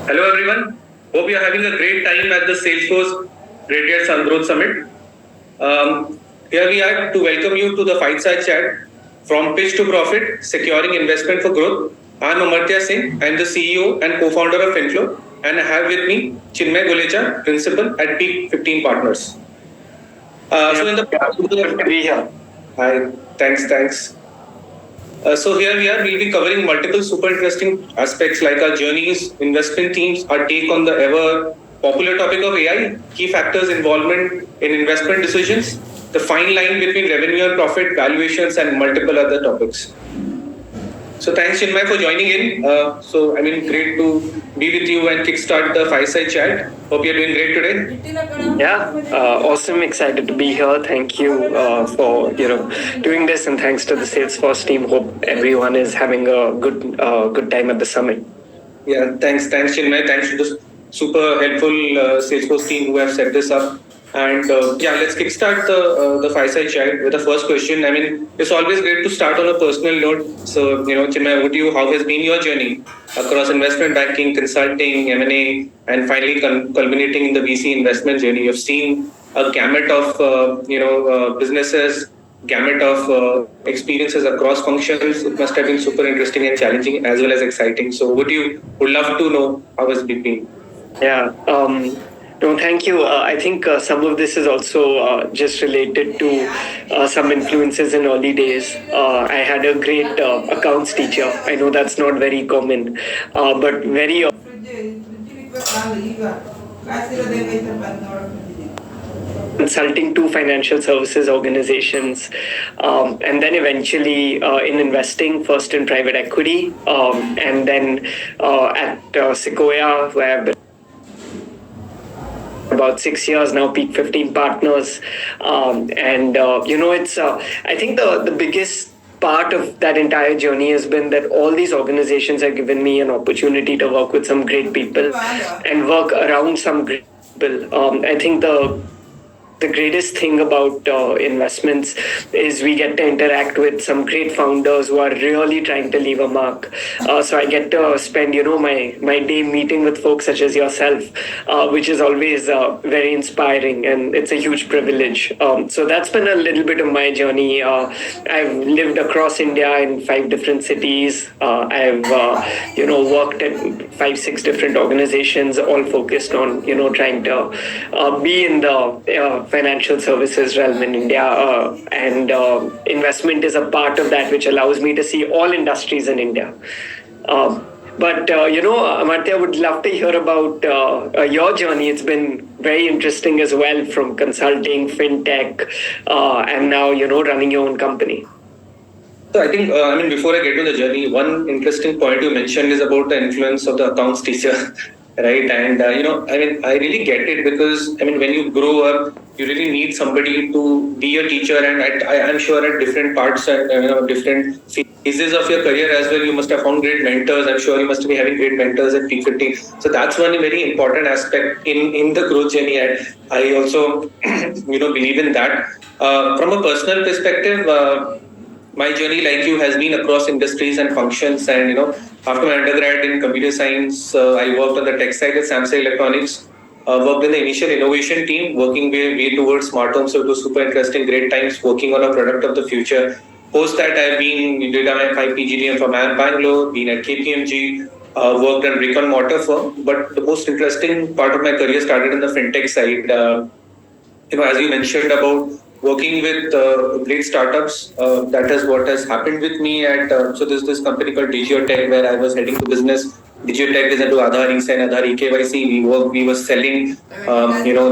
Hello everyone. Hope you are having a great time at the Salesforce Radiant Sun Growth Summit. Here we are to welcome you to the Fight-Side Chat from Pitch to Profit, Securing Investment for Growth. I am Amariya Singh. I am the CEO and co-founder of Inflow, and I have with me Chinmaya Golecha, Principal at Peak 15 Partners. So in the good to be here. Hi, thanks. So here we are, we'll be covering multiple super interesting aspects like our journeys, investment themes, our take on the ever popular topic of AI, key factors involvement in investment decisions, the fine line between revenue and profit, valuations, and multiple other topics. So thanks Chinmay for joining in. Great to be with you and kickstart the fireside chat. Hope you're doing great today. Yeah, awesome. Excited to be here. Thank you for doing this, and thanks to the Salesforce team. Hope everyone is having a good time at the summit. Yeah, thanks Chinmay. Thanks to the super helpful Salesforce team who have set this up. And let's kickstart the fireside chat with the first question. I mean, it's always great to start on a personal note. So, Chinmay, how has been your journey across investment banking, consulting, M&A, and finally culminating in the VC investment journey? You've seen a gamut of, businesses, gamut of experiences across functions. It must have been super interesting and challenging as well as exciting. So, would love to know how has it been? Yeah. No, thank you. I think some of this is also just related to some influences in early days. I had a great accounts teacher. I know that's not very common, but very consulting to financial services organizations, and then eventually in investing, first in private equity, and then at Sequoia, where I've been about 6 years now, Peak 15 Partners. It's I think the biggest part of that entire journey has been that all these organizations have given me an opportunity to work with some great people and work around some great people. I think the greatest thing about investments is we get to interact with some great founders who are really trying to leave a mark. So I get to spend, my day meeting with folks such as yourself, which is always very inspiring, and it's a huge privilege. So that's been a little bit of my journey. I've lived across India in 5 different cities. I've, worked at 5-6 different organizations, all focused on, trying to be in the financial services realm in India, and investment is a part of that, which allows me to see all industries in India. Amartya, would love to hear about your journey. It's been very interesting as well, from consulting, fintech, and now, running your own company. So I think, before I get to the journey, one interesting point you mentioned is about the influence of the accounts teacher. Right. And, I really get it because, when you grow up, you really need somebody to be a teacher. And I'm sure at different parts and, different phases of your career as well, you must have found great mentors. I'm sure you must be having great mentors at P15. So that's one very important aspect in the growth journey. And I also, believe in that. From a personal perspective, my journey, like you, has been across industries and functions. And, after my undergrad in computer science, I worked on the tech side at Samsung Electronics, worked in the initial innovation team, working way towards smart home. So it was super interesting, great times working on a product of the future. Post that, I've been did my 5 PGDM from Bangalore, been at KPMG, worked on brick and mortar firm. But the most interesting part of my career started in the fintech side. As you mentioned about working with great startups, that is what has happened with me at, so there's this company called Digitech where I was heading to business. Digitech is into Aadhaar eSign, Aadhaar eKYC. We were selling,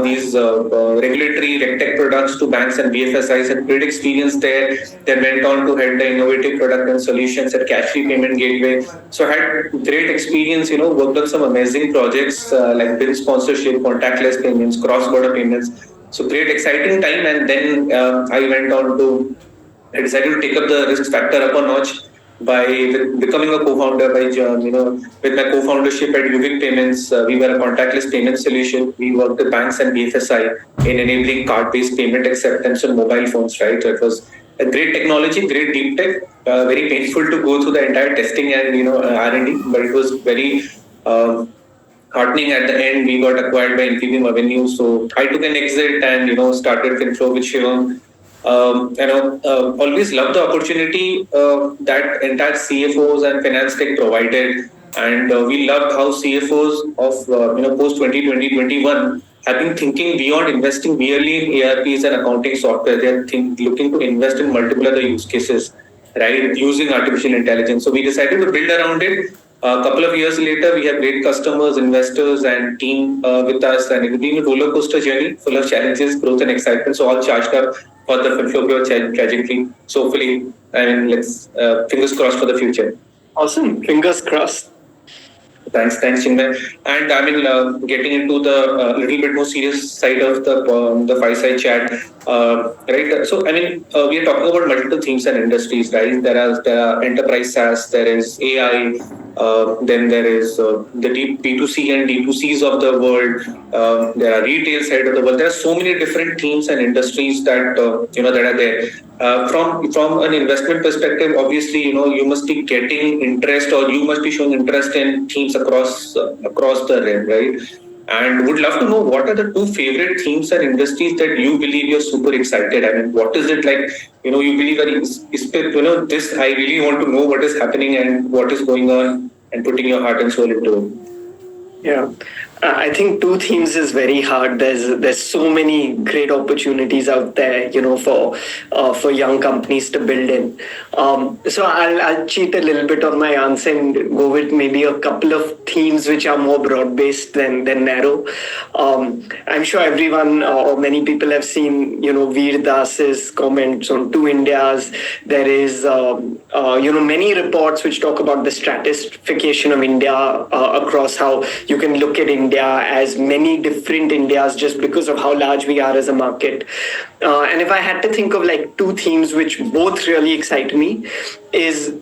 these regulatory RegTech products to banks and BFSIs, and great experience there. Then went on to head the innovative product and solutions at Cash-Free Payment Gateway. So I had great experience, worked on some amazing projects like BIN sponsorship, contactless payments, cross-border payments. So great, exciting time. And then I decided to take up the risk factor up a notch by becoming a co-founder with my co-foundership at Uvic Payments. We were a contactless payment solution. We worked with banks and BFSI in enabling card-based payment acceptance on mobile phones, right? So it was a great technology, great deep tech, very painful to go through the entire testing and, R&D, but it was very, heartening at the end. We got acquired by Infibeam Avenue, so I took an exit and started FinFlow with Shivam. Always loved the opportunity that entire CFOs and finance tech provided, and we loved how CFOs of post 2020 have been thinking beyond investing merely in ERPs and accounting software. They are looking to invest in multiple other use cases, right, using artificial intelligence. So we decided to build around it. A couple of years later, we have great customers, investors, and team with us, and it's been a roller coaster journey full of challenges, growth, and excitement. So all charged up for the FinFlow growth trajectory. So hopefully, let's fingers crossed for the future. Awesome, fingers crossed. Thanks, Chinmaya. And getting into the little bit more serious side of the fireside chat, right? So, we are talking about multiple themes and industries, right? There are enterprise SaaS, there is AI, then there is the B2C and D2Cs of the world. There are retail side of the world. There are so many different themes and industries that that are there. From an investment perspective, obviously, you must be getting interest, or you must be showing interest in themes across the realm, right? And would love to know what are the two favorite themes and industries that you believe you're super excited. I mean, what is it like? You believe that this. I really want to know what is happening and what is going on, and putting your heart and soul into it. Yeah. I think two themes is very hard. There's so many great opportunities out there, for young companies to build in. So I'll cheat a little bit on my answer and go with maybe a couple of themes which are more broad based than narrow. I'm sure everyone or many people have seen Veer Das's comments on Two Indias. There is many reports which talk about the stratification of India across how you can look at India as many different Indias just because of how large we are as a market. And if I had to think of like two themes which both really excite me, is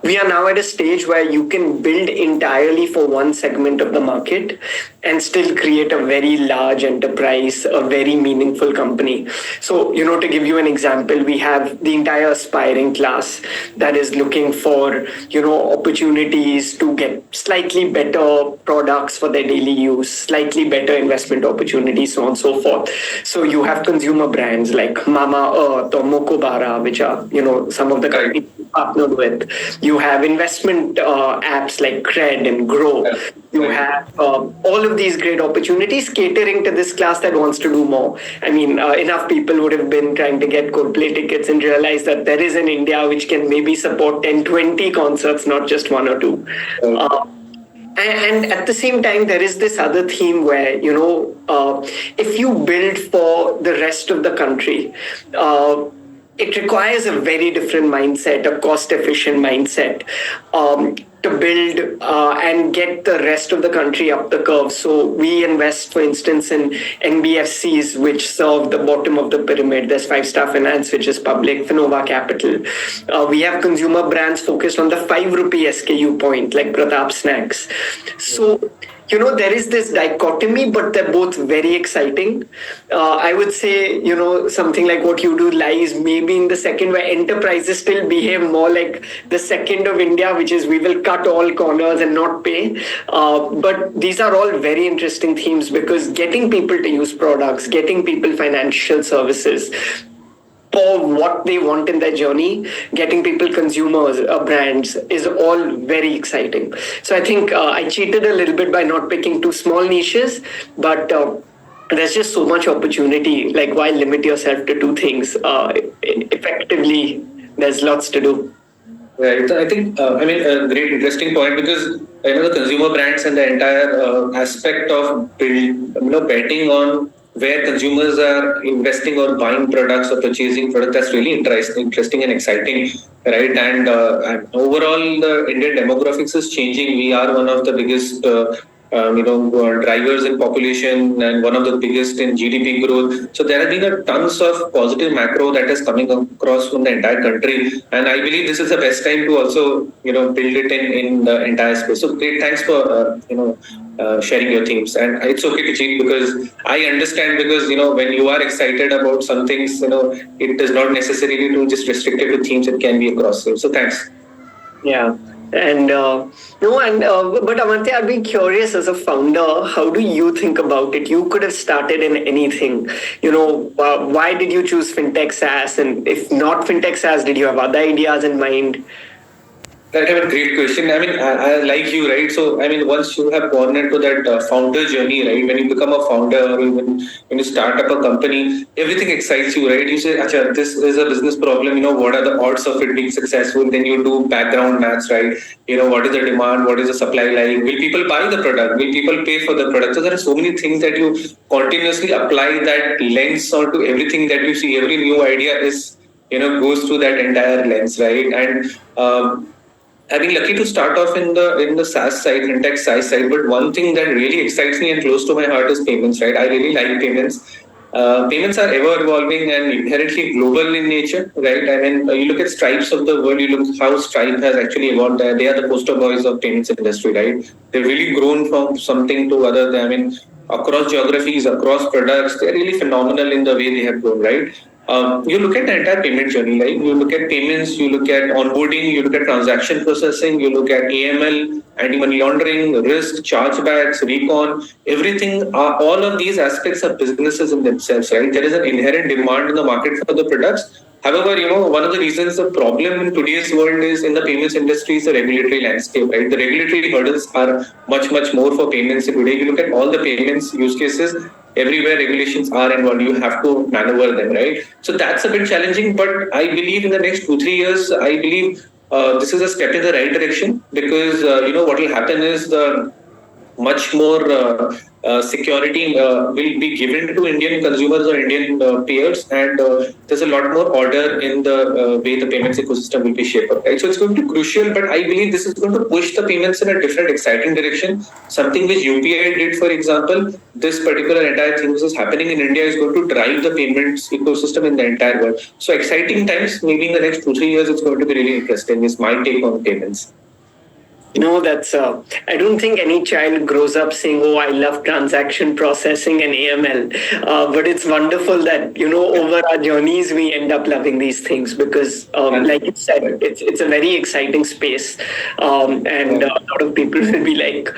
we are now at a stage where you can build entirely for one segment of the market and still create a very large enterprise, a very meaningful company. So, to give you an example, we have the entire aspiring class that is looking for, opportunities to get slightly better products for their daily use, slightly better investment opportunities, so on and so forth. So you have consumer brands like Mama Earth or Mokobara, which are, some of the companies partnered with. You have investment apps like Cred and Grow. You have all of these great opportunities catering to this class that wants to do more. I mean, enough people would have been trying to get Coldplay tickets and realize that there is an India which can maybe support 10, 20 concerts, not just one or two. And at the same time, there is this other theme where, if you build for the rest of the country, it requires a very different mindset, a cost efficient mindset, to build and get the rest of the country up the curve. So we invest, for instance, in NBFCs, which serve the bottom of the pyramid. There's Five Star Finance, which is public, Finova Capital. We have consumer brands focused on the 5 rupee SKU point, like Pratap Snacks. So, there is this dichotomy, but they're both very exciting. I would say, something like what you do lies maybe in the second, where enterprises still behave more like the second of India, which is we will cut all corners and not pay. But these are all very interesting themes, because getting people to use products, getting people financial services for what they want in their journey, getting people consumers, brands, is all very exciting. So I think I cheated a little bit by not picking two small niches, but there's just so much opportunity. Like, why limit yourself to two things? Effectively, there's lots to do. Right. I think, a great interesting point, because the consumer brands and the entire aspect of betting on where consumers are investing or buying products or purchasing products, that's really interesting and exciting, right? And overall, the Indian demographics is changing. We are one of the biggest drivers in population and one of the biggest in GDP growth. So there have been a tons of positive macro that is coming across from the entire country, and I believe this is the best time to also build it in the entire space. So great, thanks for sharing your themes. And it's okay to cheat, because I understand, because when you are excited about some things, it does not necessarily to just restrict it to themes. It can be across. So thanks. Yeah. And no, and but Amartya, I'd be curious as a founder, how do you think about it? You could have started in anything. Why did you choose fintech SaaS? And if not fintech SaaS, did you have other ideas in mind? That have a great question. I mean, I like you, right? So, I mean, once you have gone into that founder journey, right? When you become a founder or when you start up a company, everything excites you, right? You say, Acha, this is a business problem. What are the odds of it being successful? Then you do background maths, right? What is the demand? What is the supply like? Will people buy the product? Will people pay for the product? So there are so many things that you continuously apply that lens onto everything that you see. Every new idea is, goes through that entire lens, right? And I've been lucky to start off in the SaaS side, fintech SaaS side. But one thing that really excites me and close to my heart is payments. Right, I really like payments. Payments are ever evolving and inherently global in nature. Right, I mean, you look at Stripes of the world. You look how Stripe has actually evolved. They are the poster boys of payments industry. Right, they've really grown from something to other. I mean, across geographies, across products, they're really phenomenal in the way they have grown. Right, you look at the entire payment journey, like you look at payments, you look at onboarding, you look at transaction processing, you look at AML, anti-money laundering, risk, chargebacks, recon, everything. All of these aspects are businesses in themselves, right? There is an inherent demand in the market for the products. However, one of the reasons the problem in today's world is in the payments industry is the regulatory landscape, right? The regulatory hurdles are much, much more for payments today. You look at all the payments use cases, everywhere regulations are involved, you have to maneuver them, right? So that's a bit challenging, but I believe in the next 2 3 years, I believe this is a step in the right direction because what will happen is the much more security will be given to Indian consumers or Indian payers, and there's a lot more order in the way the payments ecosystem will be shaped up. Right? So it's going to be crucial, but I believe this is going to push the payments in a different, exciting direction. Something which UPI did, for example, this particular entire thing which is happening in India is going to drive the payments ecosystem in the entire world. So exciting times. Maybe in the next 2 3 years, it's going to be really interesting. Is my take on payments. That's. I don't think any child grows up saying, "Oh, I love transaction processing and AML." But it's wonderful that over our journeys we end up loving these things because, like you said, it's a very exciting space, and a lot of people will be like,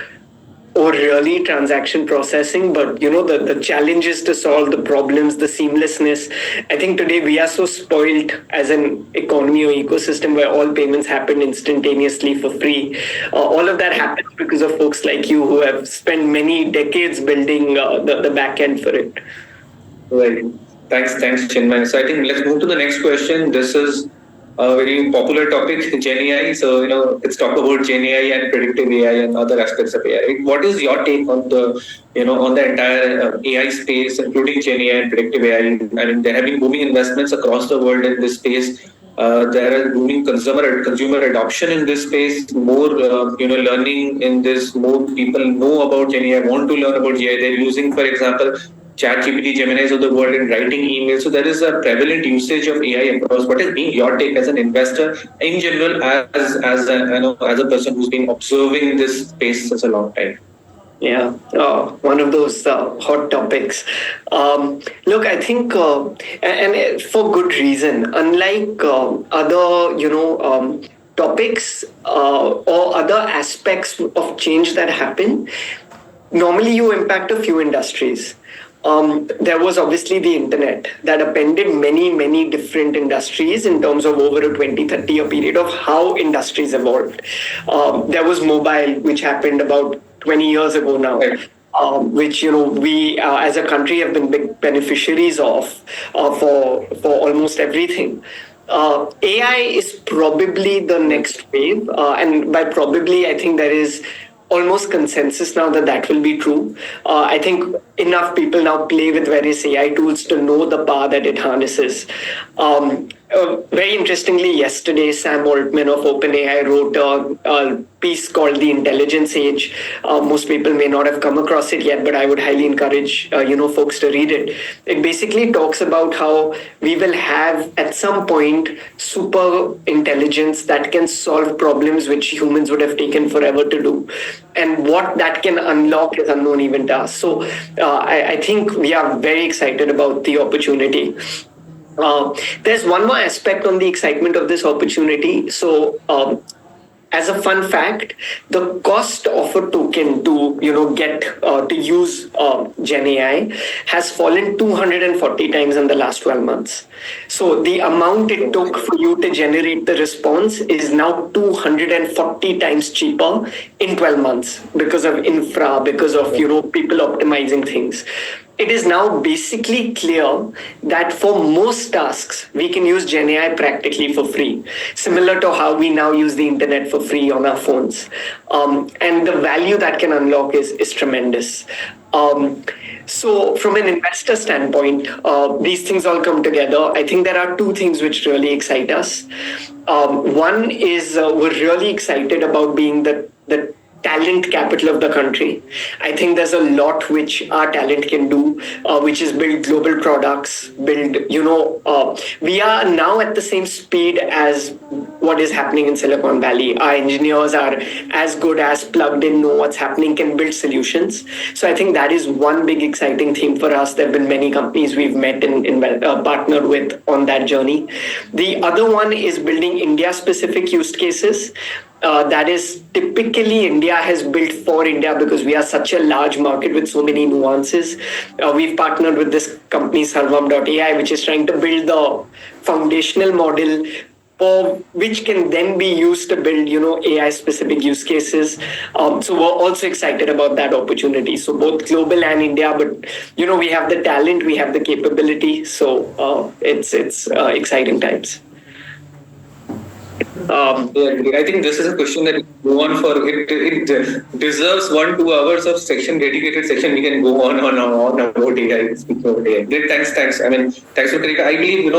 or really transaction processing, but the challenges to solve the problems, the seamlessness. I think today we are so spoiled as an economy or ecosystem where all payments happen instantaneously for free. All of that happens because of folks like you who have spent many decades building the back end for it. Right. Thanks, Chinmaya. So I think let's move to the next question. This is a very popular topic, Gen AI. So let's talk about Gen AI and predictive AI and other aspects of AI. What is your take on the entire AI space, including Gen AI and predictive AI? I mean, there have been booming investments across the world in this space. There are booming consumer adoption in this space. More learning in this. More people know about Gen AI, want to learn about Gen AI. They're using, for example, ChatGPT, Geminis of the world in writing emails. So there is a prevalent usage of AI across. What has been your take as an investor in general, as a person who's been observing this space since a long time? Yeah, one of those hot topics. Look, I think, and for good reason. Unlike other, topics or other aspects of change that happen, normally you impact a few industries. There was obviously the internet that appended many different industries in terms of over a 20-30 year period of how industries evolved. There was mobile, which happened about 20 years ago now. Right. Which we as a country have been big beneficiaries of for almost everything. AI is probably the next wave, and by probably I think there is almost consensus now that that will be true. I think enough people now play with various AI tools to know the power that it harnesses. Very interestingly, yesterday, Sam Altman of OpenAI wrote a piece called "The Intelligence Age." Most people may not have come across it yet, but I would highly encourage folks to read it. It basically talks about how we will have at some point super intelligence that can solve problems which humans would have taken forever to do, and what that can unlock is unknown even to us. So I think we are very excited about the opportunity. There's one more aspect on the excitement of this opportunity. So as a fun fact, the cost of a token to get to use Gen AI has fallen 240 times in the last 12 months. So the amount it took for you to generate the response is now 240 times cheaper in 12 months because of infra, because of people optimizing things. It is now basically clear that for most tasks, we can use Gen AI practically for free, similar to how we now use the internet for free on our phones. And the value that can unlock is tremendous. Um, so, from an investor standpoint, these things all come together. I think there are two things which really excite us. One is we're really excited about being the talent capital of the country. I think there's a lot which our talent can do, which is build global products, we are now at the same speed as what is happening in Silicon Valley. Our engineers are as good as plugged in, know what's happening, can build solutions. So I think that is one big exciting theme for us. There have been many companies we've met and partnered with on that journey. The other one is building India specific use cases. That is typically India has built for India because we are such a large market with so many nuances. We've partnered with this company Sarvam.ai, which is trying to build the foundational model for which can then be used to build, AI specific use cases. So we're also excited about that opportunity. So both global and India, but we have the talent, we have the capability. So it's exciting times. Yeah, great. I think this is a question that we can go on for it. It deserves 1-2 hours of section, dedicated section. We can go on about AI, speak about AI. Great, thanks. I mean, thanks for correcting. I believe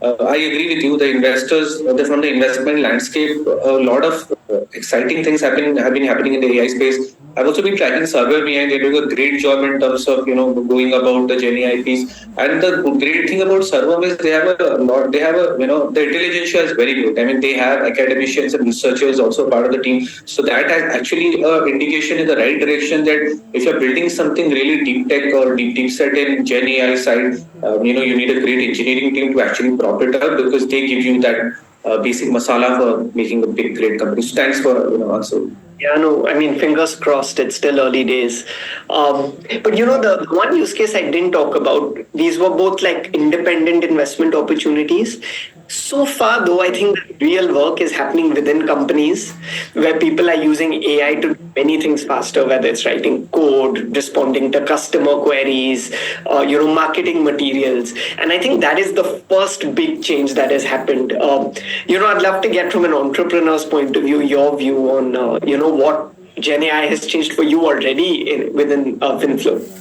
I agree with you. The investors, from the investment landscape, a lot of exciting things have been happening in the AI space. I've also been tracking Server behind. They're doing a great job in terms of going about the Gen AI piece. And the great thing about Server is they have a lot. They have the intelligence is very good. I mean, they have academicians and researchers also part of the team. So that is actually an indication in the right direction that if you're building something really deep tech or deep set in Gen AI side, you need a great engineering team to actually prop it up because they give you that basic masala for making a big great company. So thanks for also. Yeah, no, I mean, fingers crossed, it's still early days. But the one use case I didn't talk about, these were both like independent investment opportunities. So far, though, I think the real work is happening within companies where people are using AI to do many things faster, whether it's writing code, responding to customer queries, marketing materials. And I think that is the first big change that has happened. I'd love to get from an entrepreneur's point of view, your view on, what Gen AI has changed for you already within FinFlow.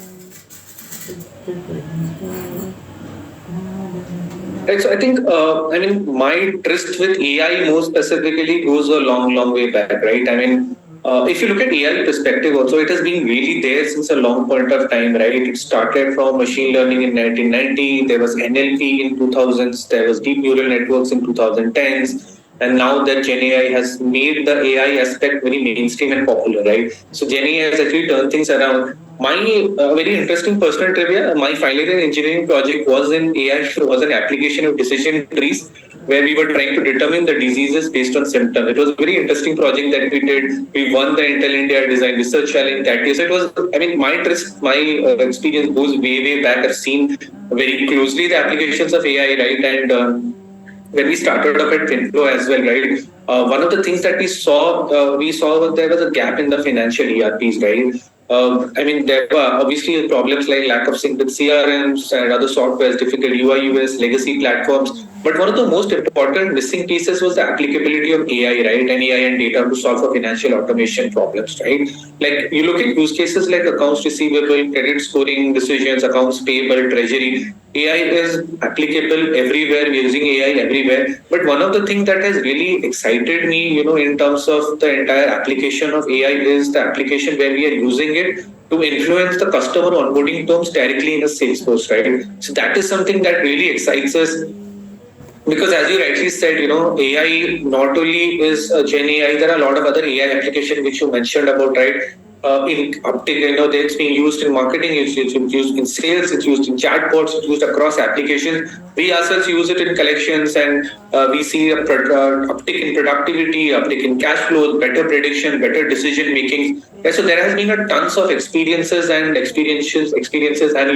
Right, so I think, my tryst with AI more specifically goes a long way back, right? I mean, if you look at AI perspective also, it has been really there since a long point of time, right? It started from machine learning in 1990, there was NLP in 2000s, there was deep neural networks in 2010s, and now that Gen AI has made the AI aspect very mainstream and popular, right? So Gen AI has actually turned things around. My very interesting personal trivia, my final year engineering project was in AI, was an application of decision trees where we were trying to determine the diseases based on symptoms. It was a very interesting project that we did. We won the Intel India Design Research Challenge that year. So it was, my interest, my experience goes way back. I've seen very closely the applications of AI, right? And when we started up at Finflow as well, right? One of the things that we saw there was a gap in the financial ERPs, right? There were obviously problems like lack of sync with CRMs and other softwares, difficult UI, UX, legacy platforms. But one of the most important missing pieces was the applicability of AI, right? And AI and data to solve for financial automation problems, right? Like you look at use cases like accounts receivable, credit scoring decisions, accounts payable, treasury. AI is applicable everywhere. We're using AI everywhere. But one of the things that has really excited me, in terms of the entire application of AI is the application where we are using it to influence the customer onboarding terms directly in a Salesforce, right? So that is something that really excites us because as you rightly said, AI not only is Gen AI, there are a lot of other AI applications which you mentioned about, right? in uptake. It's being used in marketing, it's used in sales, it's used in chatbots, it's used across applications. We ourselves use it in collections, and we see a uptick in productivity, uptick in cash flows, better prediction, better decision making. Yeah, so there has been a tons of experiences and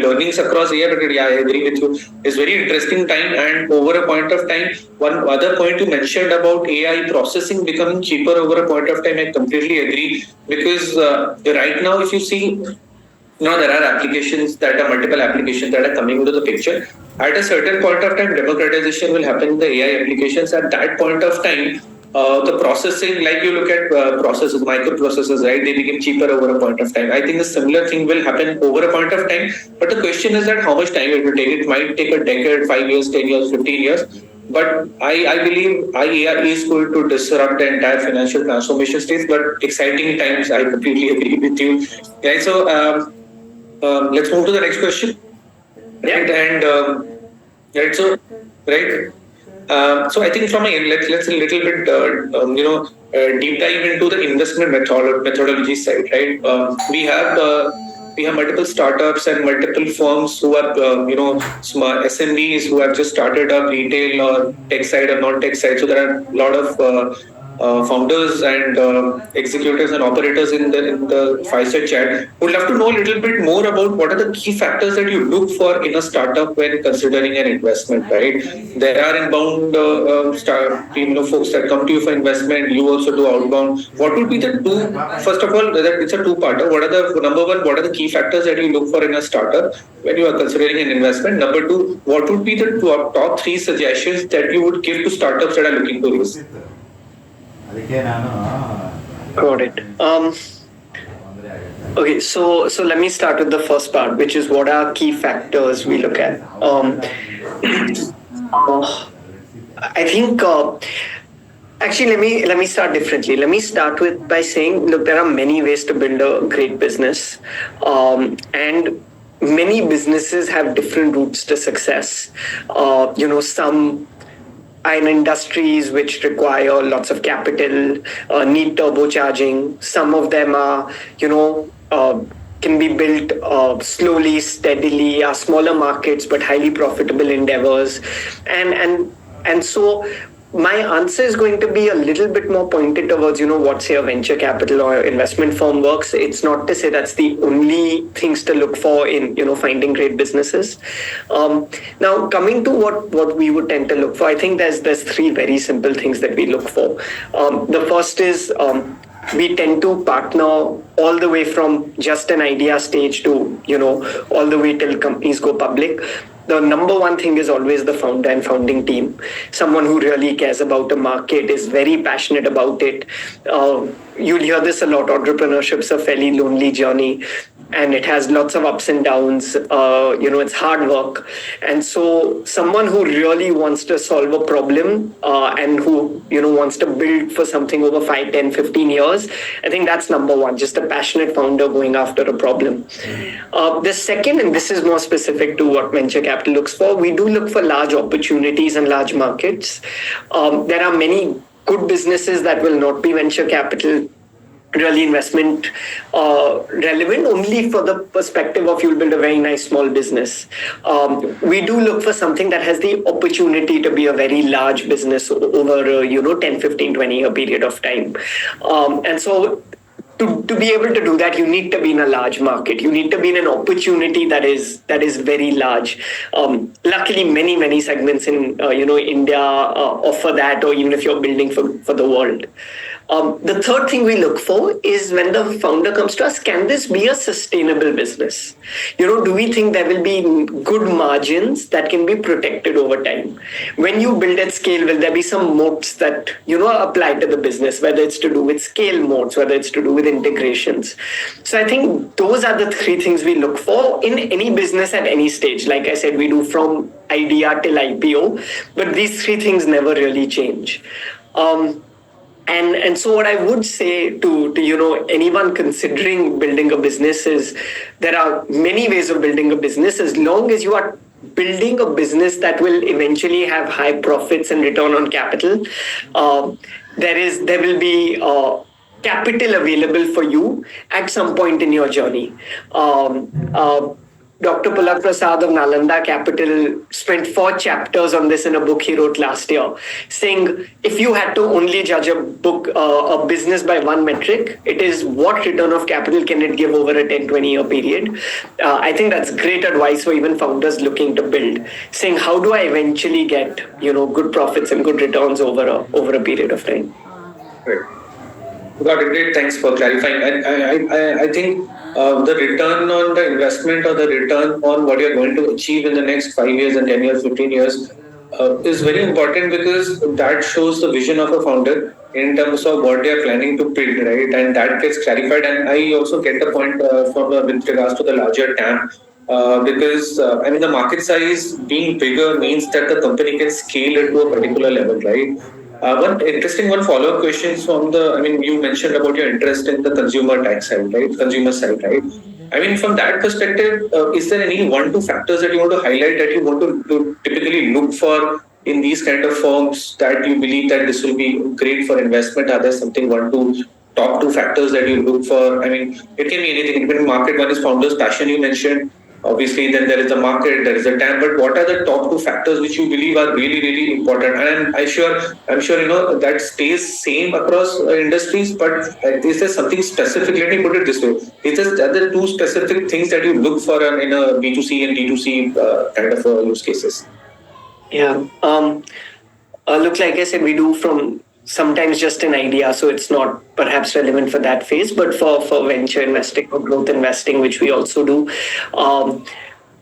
learnings across here. But yeah, I agree with you. It's very interesting time, and over a point of time, one other point you mentioned about AI processing becoming cheaper over a point of time, I completely agree, because right now, if you see, there are applications that are multiple applications that are coming into the picture. At a certain point of time, democratization will happen in the AI applications. At that point of time, the processing, like you look at processes, microprocessors, right? They become cheaper over a point of time. I think the similar thing will happen over a point of time. But the question is that how much time it will take. It might take a decade, 5 years, 10 years, 15 years. But I believe IAR is going to disrupt the entire financial transformation stage. But exciting times, I completely agree with you. Yeah, so let's move to the next question. Right, and right, so right. So I think from a let's a little bit deep dive into the investment methodology side, right? We have multiple startups and multiple firms who are smart SMBs who have just started up retail or tech side or non-tech side. So there are a lot of founders and executives and operators in the fireside chat. Would love to know a little bit more about what are the key factors that you look for in a startup when considering an investment, right? There are inbound folks that come to you for investment. You also do outbound. What would be the two? First of all, that it's a two-parter. What are the number one? What are the key factors that you look for in a startup when you are considering an investment? Number two, what would be the top three suggestions that you would give to startups that are looking to raise? Got it. Okay, so let me start with the first part, which is what are key factors we look at. I think actually let me start differently. Let me start with by saying, look, there are many ways to build a great business, and many businesses have different routes to success. Some are in industries which require lots of capital, need turbocharging. Some of them are, can be built slowly, steadily, are smaller markets but highly profitable endeavors, and so my answer is going to be a little bit more pointed towards what, say, a venture capital or investment firm works. It's not to say that's the only things to look for in finding great businesses. Now coming to what we would tend to look for, I think there's three very simple things that we look for. The first is we tend to partner all the way from just an idea stage to all the way till companies go public. The number one thing is always the founder and founding team. Someone who really cares about the market, is very passionate about it. You'll hear this a lot. Entrepreneurship's a fairly lonely journey, and it has lots of ups and downs. It's hard work, and so someone who really wants to solve a problem and who wants to build for something over 5, 10, 15 years. I think that's number one. Just a passionate founder going after a problem. The second, and this is more specific to what venture capital looks for, we do look for large opportunities and large markets. There are many good businesses that will not be venture capital really investment relevant, only for the perspective of you'll build a very nice small business. We do look for something that has the opportunity to be a very large business over 10, 15, 20 year period of time. And so to be able to do that, you need to be in a large market. You need to be in an opportunity that is very large. Luckily, many segments in India offer that, or even if you're building for the world. The third thing we look for is when the founder comes to us, can this be a sustainable business? Do we think there will be good margins that can be protected over time? When you build at scale, will there be some moats that apply to the business, whether it's to do with scale moats, whether it's to do with integrations? So I think those are the three things we look for in any business at any stage. Like I said, we do from idea till IPO, but these three things never really change. And so what I would say to anyone considering building a business is there are many ways of building a business, as long as you are building a business that will eventually have high profits and return on capital. There will be capital available for you at some point in your journey. Dr. Pulak Prasad of Nalanda Capital spent 4 chapters on this in a book he wrote last year, saying if you had to only judge a business by one metric, it is what return of capital can it give over a 10-20 year period. I think that's great advice for even founders looking to build, saying how do I eventually get good profits and good returns over a period of time. Right. Got it. Great. Thanks for clarifying. I think the return on the investment or the return on what you're going to achieve in the next 5 years and 10 years, 15 years is very important because that shows the vision of a founder in terms of what they are planning to build, right? And that gets clarified. And I also get the point with regards to the larger TAM. Because the market size being bigger means that the company can scale it to a particular level, right? One follow-up question from you mentioned about your interest in the consumer tax side, right? Consumer side, right? From that perspective, is there any 1-2 factors that you want to highlight that you want to typically look for in these kind of firms that you believe that this will be great for investment? Are there something 1-2 top 2 factors that you look for? It can be anything. It can be market. One is founder's passion, you mentioned. Obviously, then there is the market, there is the TAM. But what are the top 2 factors which you believe are really, really important? And I'm sure that stays same across industries. But is there something specific? Let me put it this way: is there other 2 specific things that you look for in a B2C and D2C kind of use cases? Yeah. Look, like I said, we do from sometimes just an idea, so it's not perhaps relevant for that phase, but for venture investing or growth investing, which we also do,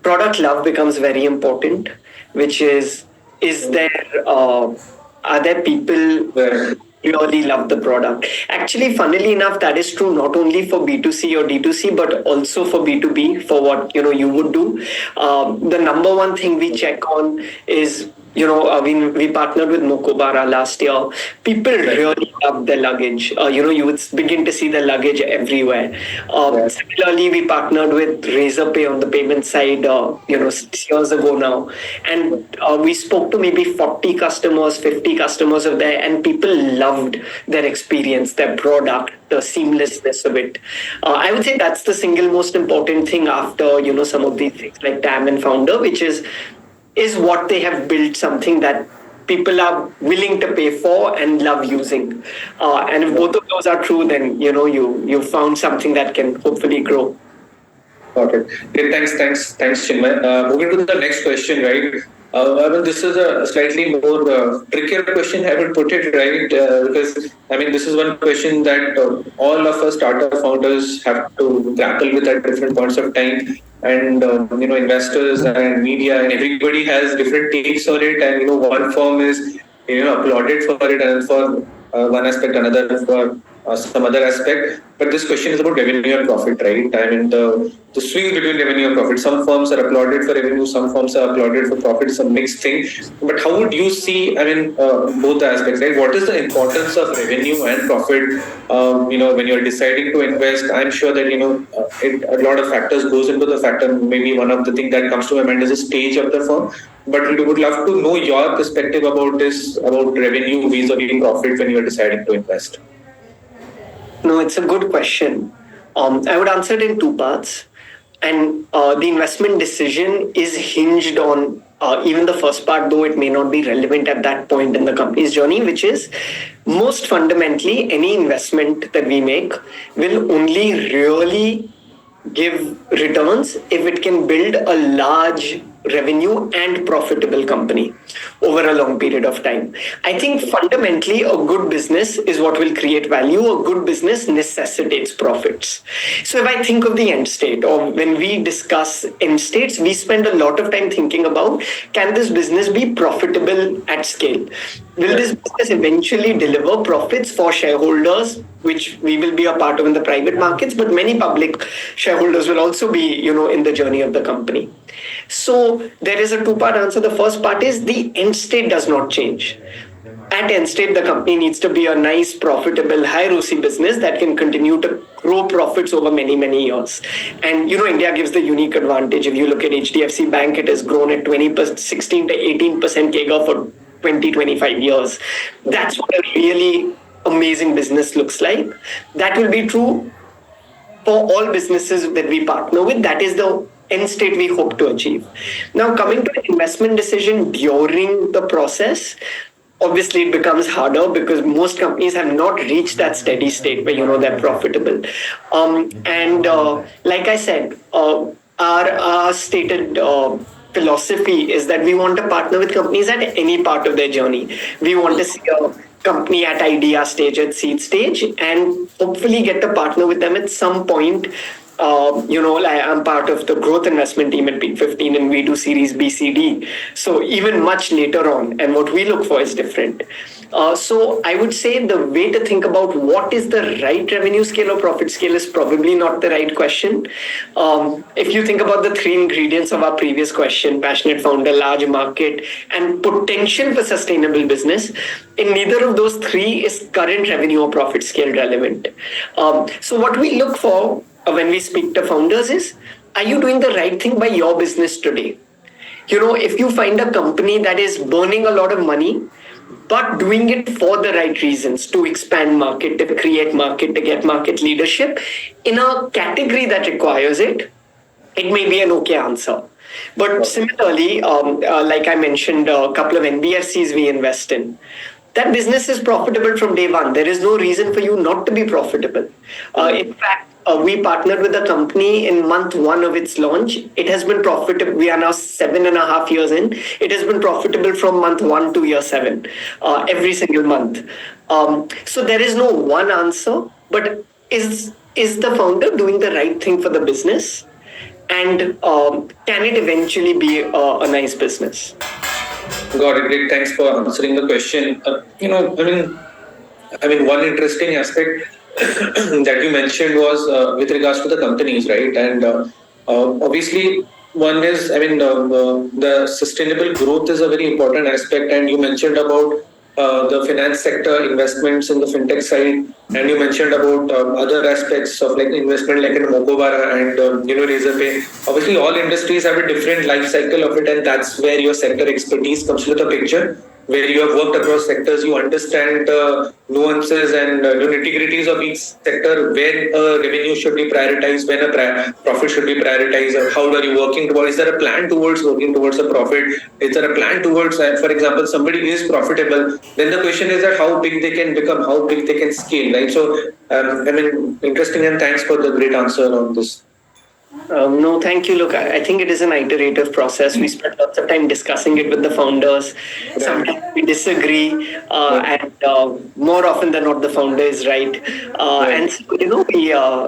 product love becomes very important, which is there, are there people where really love the product? Actually, funnily enough, that is true not only for B2C or D2C, but also for B2B, for what you would do. The number one thing we check on is we partnered with Mokobara last year. People really love their luggage. You would begin to see the luggage everywhere. Similarly, we partnered with Razorpay on the payment side, 6 years ago now. And we spoke to maybe 40 customers, 50 customers of there, and people loved their experience, their product, the seamlessness of it. I would say that's the single most important thing after, some of these things like TAM and founder, which is what they have built, something that people are willing to pay for and love using. And if both of those are true, then you found something that can hopefully grow. Okay. Thanks, Chinmaya. Moving to the next question, right? This is a slightly more trickier question, I would put it, right? Because this is one question that all of us startup founders have to grapple with at different points of time, and investors and media and everybody has different takes on it. And one firm is applauded for it, and for one aspect, another for some other aspect. But this question is about revenue and profit, right? The swing between revenue and profit. Some firms are applauded for revenue, some firms are applauded for profit. It's a mixed thing. But how would you see, both the aspects, right? What is the importance of revenue and profit, when you're deciding to invest? I'm sure that, a lot of factors goes into the factor. Maybe one of the things that comes to my mind is the stage of the firm. But we would love to know your perspective about this, about revenue vis-a-vis profit when you're deciding to invest. No, it's a good question. I would answer it in 2 parts. And the investment decision is hinged on even the first part, though it may not be relevant at that point in the company's journey, which is most fundamentally, any investment that we make will only really give returns if it can build a large revenue and profitable company over a long period of time. I think fundamentally a good business is what will create value. A good business necessitates profits. So if I think of the end state, or when we discuss end states, we spend a lot of time thinking about, can this business be profitable at scale? Will this business eventually deliver profits for shareholders, which we will be a part of in the private markets, but many public shareholders will also be, in the journey of the company. So there is a 2-part answer. The first part is the end state does not change. At end state, the company needs to be a nice, profitable, high ROCE business that can continue to grow profits over many, many years. And, India gives the unique advantage. If you look at HDFC Bank, it has grown at 16 to 18% CAGR for 20, 25 years. That's what a really amazing business looks like. That will be true for all businesses that we partner with. That is the end state we hope to achieve. Now, coming to an investment decision during the process, obviously it becomes harder because most companies have not reached that steady state where they're profitable. And like I said, our stated philosophy is that we want to partner with companies at any part of their journey. We want to see a company at idea stage, at seed stage, and hopefully get to partner with them at some point. Like I'm part of the growth investment team at Peak 15, and we do Series B, C, D. So even much later on, and what we look for is different. So I would say the way to think about what is the right revenue scale or profit scale is probably not the right question. If you think about the three ingredients of our previous question: passionate founder, large market, and potential for sustainable business, in neither of those three is current revenue or profit scale relevant. So what we look for when we speak to founders is, are you doing the right thing by your business today? If you find a company that is burning a lot of money but doing it for the right reasons, to expand market, to create market, to get market leadership in a category that requires it, it may be an okay answer. But similarly, like I mentioned, a couple of NBFCs we invest in, that business is profitable from day one. There is no reason for you not to be profitable. In fact, we partnered with a company in month one of its launch. It has been profitable. We are now 7.5 years in. It has been profitable from month one to year seven, every single month. So there is no one answer, but is the founder doing the right thing for the business? And can it eventually be a nice business? Got it. Great. Thanks for answering the question. One interesting aspect that you mentioned was with regards to the companies, right? And obviously, one is, the sustainable growth is a very important aspect. And you mentioned about the finance sector investments in the fintech side, and you mentioned about other aspects of like investment, like in Mokobara and Razorpay. Obviously, all industries have a different life cycle of it, and that's where your sector expertise comes to the picture. Where you have worked across sectors, you understand nuances and nitty-gritties of each sector, when revenue should be prioritized, when a profit should be prioritized, or how are you working towards? Is there a plan towards working towards a profit? Is there a plan towards, for example, somebody is profitable, then the question is that how big they can become, how big they can scale, right? So, interesting, and thanks for the great answer on this. No, thank you. Look, I think it is an iterative process. We spend lots of time discussing it with the founders. Sometimes we disagree, and more often than not, the founder is right. And so,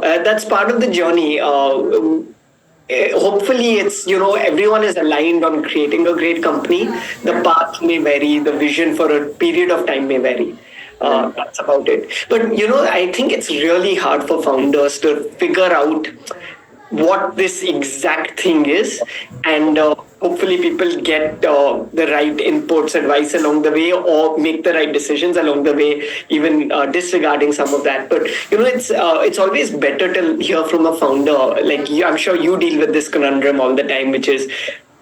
that's part of the journey. Hopefully it's everyone is aligned on creating a great company. The path may vary, the vision for a period of time may vary. That's about it. But I think it's really hard for founders to figure out what this exact thing is, and hopefully people get the right inputs, advice along the way, or make the right decisions along the way, even disregarding some of that. But it's always better to hear from a founder. Like I'm sure you deal with this conundrum all the time, which is,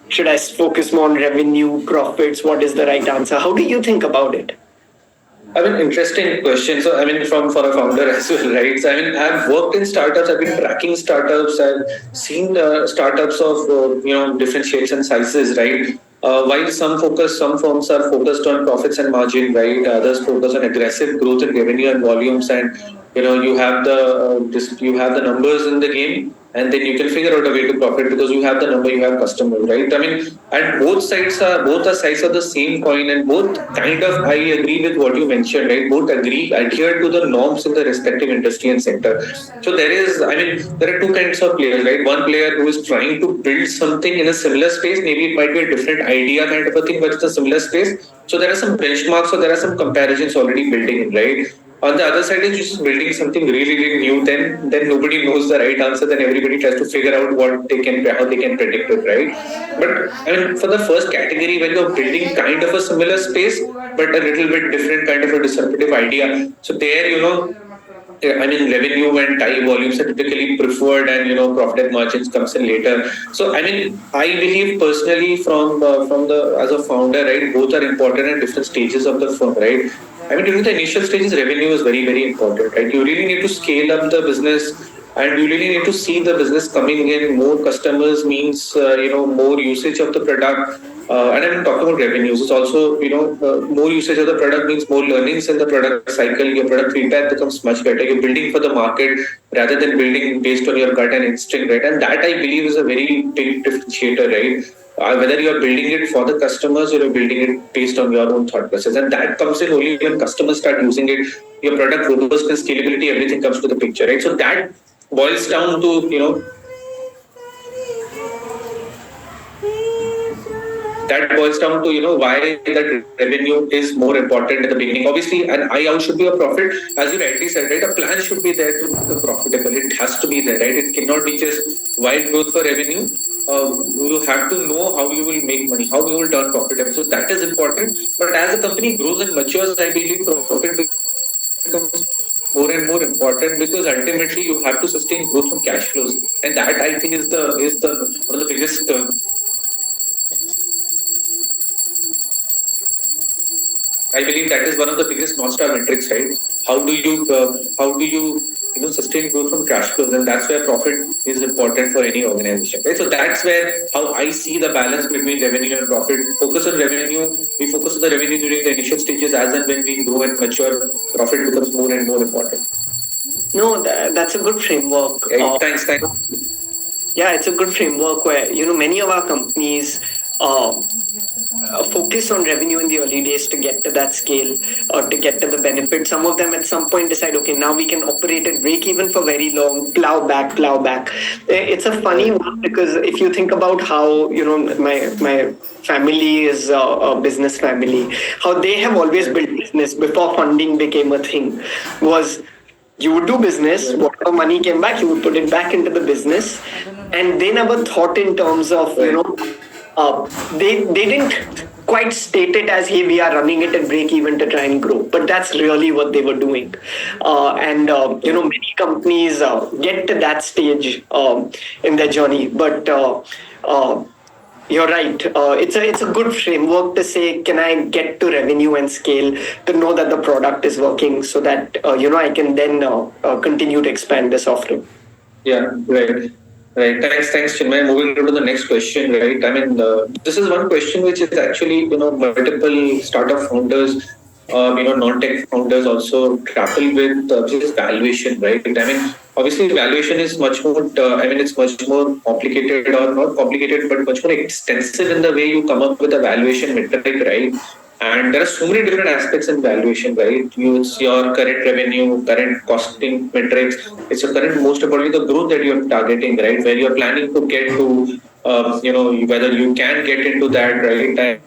should I focus more on revenue, profits? What is the right answer? How do you think about it? Interesting question. So, for a founder as well, right? So, I've worked in startups. I've been tracking startups. I've seen startups of different shapes and sizes, right? While some firms are focused on profits and margin, right? Others focus on aggressive growth in revenue and volumes, and you have the numbers in the game, and then you can figure out a way to profit because you have the number, you have customers, right? And both are sides of the same coin, and both kind of, I agree with what you mentioned, right? Both adhere to the norms in the respective industry and sector. So there are two kinds of players, right? One player who is trying to build something in a similar space, maybe it might be a different idea kind of a thing, but it's a similar space. So there are some benchmarks, or there are some comparisons already building in, right? On the other side is just building something really, really new. Then nobody knows the right answer. Then everybody tries to figure out how they can predict it, right? But for the first category, when you're building kind of a similar space, but a little bit different kind of a disruptive idea. So there, I mean, revenue and tie volumes are typically preferred, and profit margins comes in later. So, I mean, I believe personally from the as a founder, right, both are important at different stages of the firm, right. I mean, during the initial stages, revenue is very, very important, right? You really need to scale up the business, and you really need to see the business coming in. More customers means more usage of the product. And I'm talking about revenues. It's also more usage of the product means more learnings in the product cycle. Your product feedback becomes much better. You're building for the market rather than building based on your gut and instinct, right? And that I believe is a very big differentiator, right? Whether you are building it for the customers or you're building it based on your own thought process, and that comes in only when customers start using it. Your product robustness, scalability, everything comes to the picture, right? So that boils down to why that revenue is more important at the beginning. Obviously, an IOut should be a profit, as you rightly said, right? A plan should be there to make it profitable. It has to be there, right? It cannot be just wild growth for revenue. You have to know how you will make money, how you will turn profitable. So that is important. But as the company grows and matures, I believe profit becomes more and more important, because ultimately you have to sustain growth from cash flows, and that I think is the one of the biggest I believe that is one of the biggest North Star metrics, right? How do you sustain growth from cash flows, and that's where profit is important for any organization, right? So that's where how I see the balance between revenue and profit. Focus on revenue. We focus on the revenue during the initial stages. As and when we grow and mature, profit becomes more and more important. No, that's a good framework. Right? Thanks. Yeah, it's a good framework where many of our companies focus on revenue in the early days to get to that scale or to get to the benefit. Some of them at some point decide, okay, now we can operate at break even for very long, plow back. It's a funny one, because if you think about how my family is a business family, how they have always built business before funding became a thing was, you would do business, whatever money came back, you would put it back into the business, and they never thought in terms of they didn't quite state it as, hey, we are running it at break even to try and grow, but that's really what they were doing. And many companies get to that stage in their journey, but you're right. It's a good framework to say, can I get to revenue and scale to know that the product is working, so that I can then continue to expand this offering. Yeah, right. Right. Thanks, Chinmaya. Moving on to the next question, right? I mean, this is one question which is actually, multiple startup founders, non-tech founders also grapple with, which is valuation, right? I mean, obviously, valuation is much more, it's much more complicated, or not complicated, but much more extensive in the way you come up with a valuation metric, right? And there are so many different aspects in valuation, right? It's your current revenue, current costing metrics. It's your current, most importantly, the growth that you're targeting, right? Where you're planning to get to, whether you can get into that, right?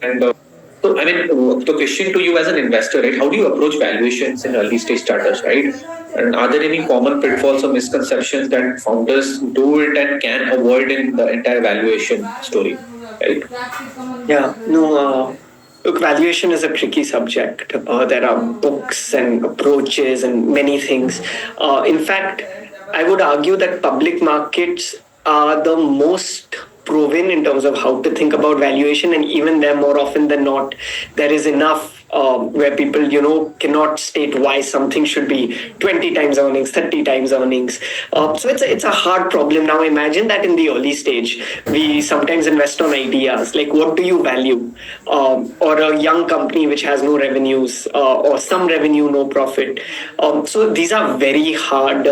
And so, I mean, the question to you as an investor, right? How do you approach valuations in early stage startups, right? And are there any common pitfalls or misconceptions that founders do it and can avoid in the entire valuation story, right? Yeah, no, look, valuation is a tricky subject. There are books and approaches and many things. In fact, I would argue that public markets are the most proven in terms of how to think about valuation, and even there, more often than not, there is enough where people cannot state why something should be 20 times earnings, 30 times earnings. So it's a hard problem. Now imagine that in the early stage we sometimes invest on ideas like, what do you value, or a young company which has no revenues, or some revenue, no profit. So these are very hard.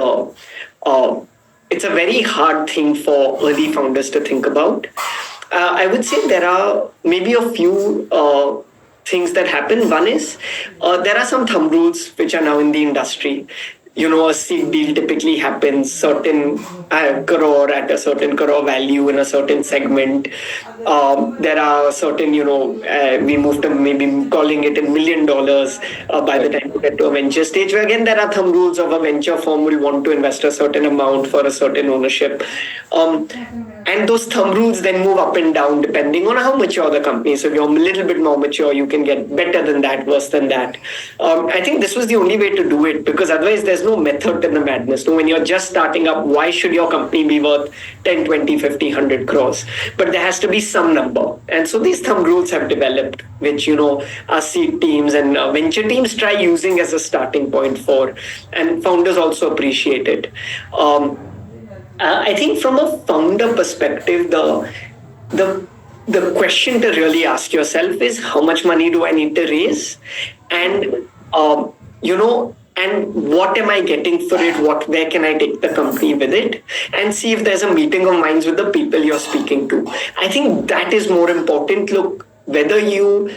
It's a very hard thing for early founders to think about. I would say there are maybe a few things that happen. One is, there are some thumb rules which are now in the industry. A seed deal typically happens certain crore at a certain crore value in a certain segment. There are certain, we move to maybe calling it $1 million by the time you get to a venture stage. Where again, there are thumb rules of a venture firm will want to invest a certain amount for a certain ownership. And those thumb rules then move up and down depending on how mature the company is. So if you're a little bit more mature, you can get better than that, worse than that. I think this was the only way to do it, because otherwise there's no method in the madness. No, when you're just starting up, why should your company be worth 10, 20, 50, 100 crores? But there has to be some number. And so these thumb rules have developed, which, our seed teams and venture teams try using as a starting point for, and founders also appreciate it. I think from a founder perspective, the the question to really ask yourself is, how much money do I need to raise, and and what am I getting for it? Where can I take the company with it? And see if there's a meeting of minds with the people you're speaking to. I think that is more important. Look, whether you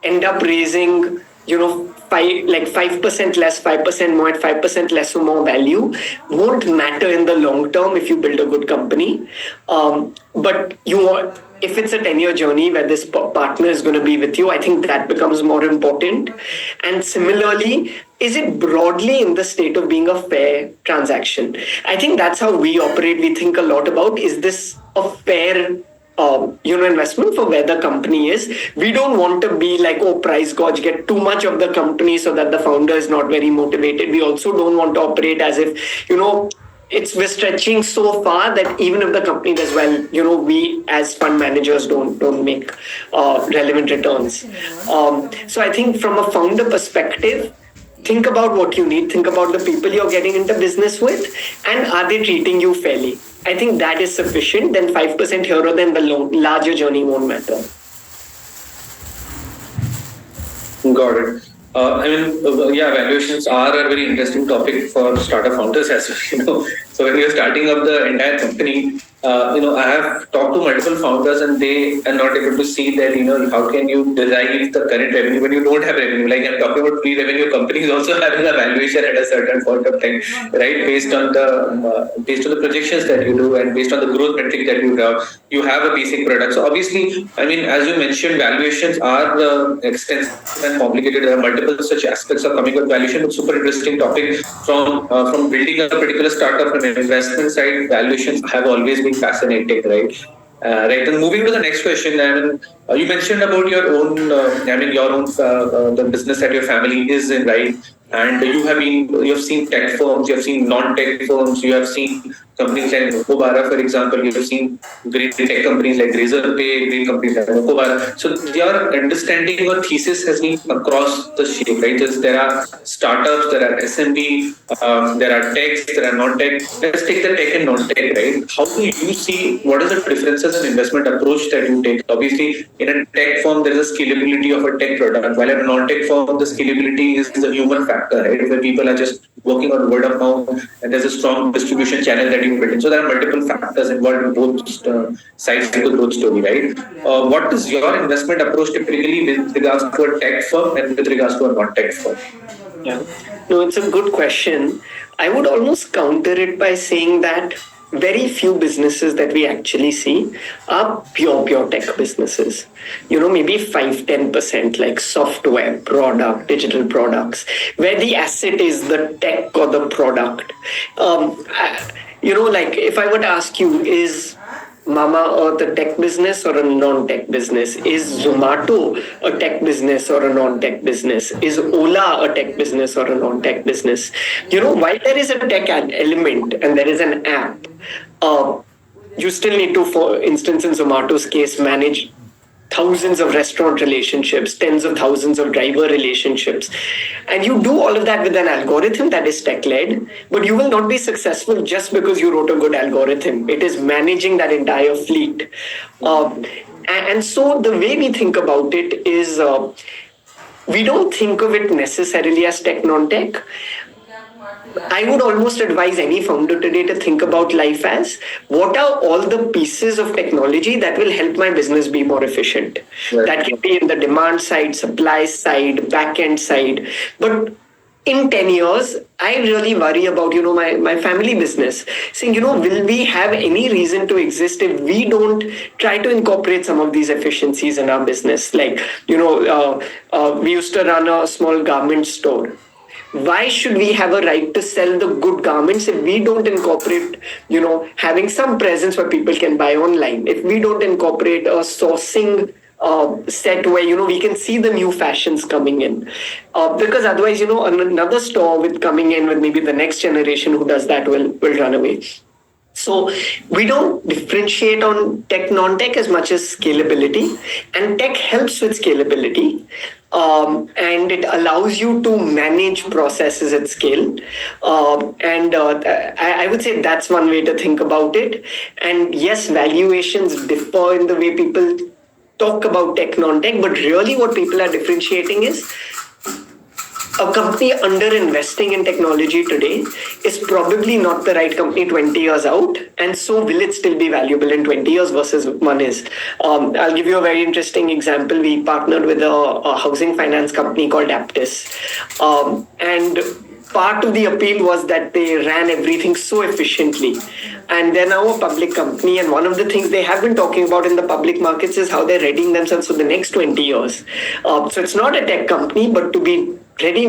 end up raising, 5% less, 5% more, 5% less or more value won't matter in the long term if you build a good company. But if it's a 10-year journey where this partner is going to be with you, I think that becomes more important. And similarly, is it broadly in the state of being a fair transaction? I think that's how we operate. We think a lot about, is this a fair investment for where the company is. We don't want to be like, price gouge, get too much of the company so that the founder is not very motivated. We also don't want to operate as if, we're stretching so far that even if the company does well, we as fund managers don't make relevant returns. So I think from a founder perspective, think about what you need, think about the people you're getting into business with, and are they treating you fairly? I think that is sufficient. Then 5% here or then the larger journey won't matter. Got it. Valuations are a very interesting topic for startup founders as well. So when you're starting up the entire company, I have talked to multiple founders and they are not able to see that, how can you derive the current revenue when you don't have revenue? Like I'm talking about pre-revenue companies also having a valuation at a certain point of time, right? Based on the projections that you do and based on the growth metric that you have a basic product. So obviously, as you mentioned, valuations are extensive and complicated. There are multiple such aspects of coming up valuation. It's super interesting topic from building a particular startup from an investment side. Valuations have always been fascinating, right? Right. And moving to the next question, you mentioned about your own, the business that your family is in, right? And you have seen tech firms, you have seen non-tech firms, you have seen companies like Mokobara, for example, you have seen great tech companies like Razorpay, great companies like Mokobara. So your understanding or thesis has been across the shape, right? There are startups, there are SMB, there are techs, there are non-tech. Let's take the tech and non-tech, right? How do you see, what is the differences in investment approach that you take? Obviously, in a tech firm, there is a scalability of a tech product, while in a non-tech firm, the scalability is the human factor, right? Where people are just working on word of mouth and there's a strong distribution channel that you build in. So there are multiple factors involved in both sides of the growth story, right? What is your investment approach typically with regards to a tech firm and with regards to a non-tech firm? Yeah. No, it's a good question. I would almost counter it by saying that very few businesses that we actually see are pure tech businesses. Maybe 5-10% like software, product, digital products, where the asset is the tech or the product. Like if I were to ask you, is Mama Earth a tech business or a non-tech business? Is Zomato a tech business or a non-tech business? Is Ola a tech business or a non-tech business? While there is a tech element and there is an app, you still need to, for instance, in Zomato's case, manage thousands of restaurant relationships, tens of thousands of driver relationships. And you do all of that with an algorithm that is tech-led, but you will not be successful just because you wrote a good algorithm. It is managing that entire fleet. And so the way we think about it is we don't think of it necessarily as tech, non-tech. I would almost advise any founder today to think about life as, what are all the pieces of technology that will help my business be more efficient? Right. That can be in the demand side, supply side, back end side. But in 10 years, I really worry about, my family business. Saying, will we have any reason to exist if we don't try to incorporate some of these efficiencies in our business? Like, we used to run a small garment store. why should we have a right to sell the good garments if we don't incorporate, having some presence where people can buy online? If we don't incorporate a sourcing set where we can see the new fashions coming in, because otherwise another store with coming in with maybe the next generation who does that will run away. So we don't differentiate on tech, non-tech as much as scalability, and tech helps with scalability. And it allows you to manage processes at scale. And I would say that's one way to think about it. And yes, valuations differ in the way people talk about tech, non-tech, but really what people are differentiating is a company under investing in technology today is probably not the right company 20 years out, and so will it still be valuable in 20 years versus one is. I'll give you a very interesting example. We partnered with a housing finance company called Aptus, and part of the appeal was that they ran everything so efficiently. And they're now a public company. And one of the things they have been talking about in the public markets is how they're readying themselves for the next 20 years. So it's not a tech company, but to be ready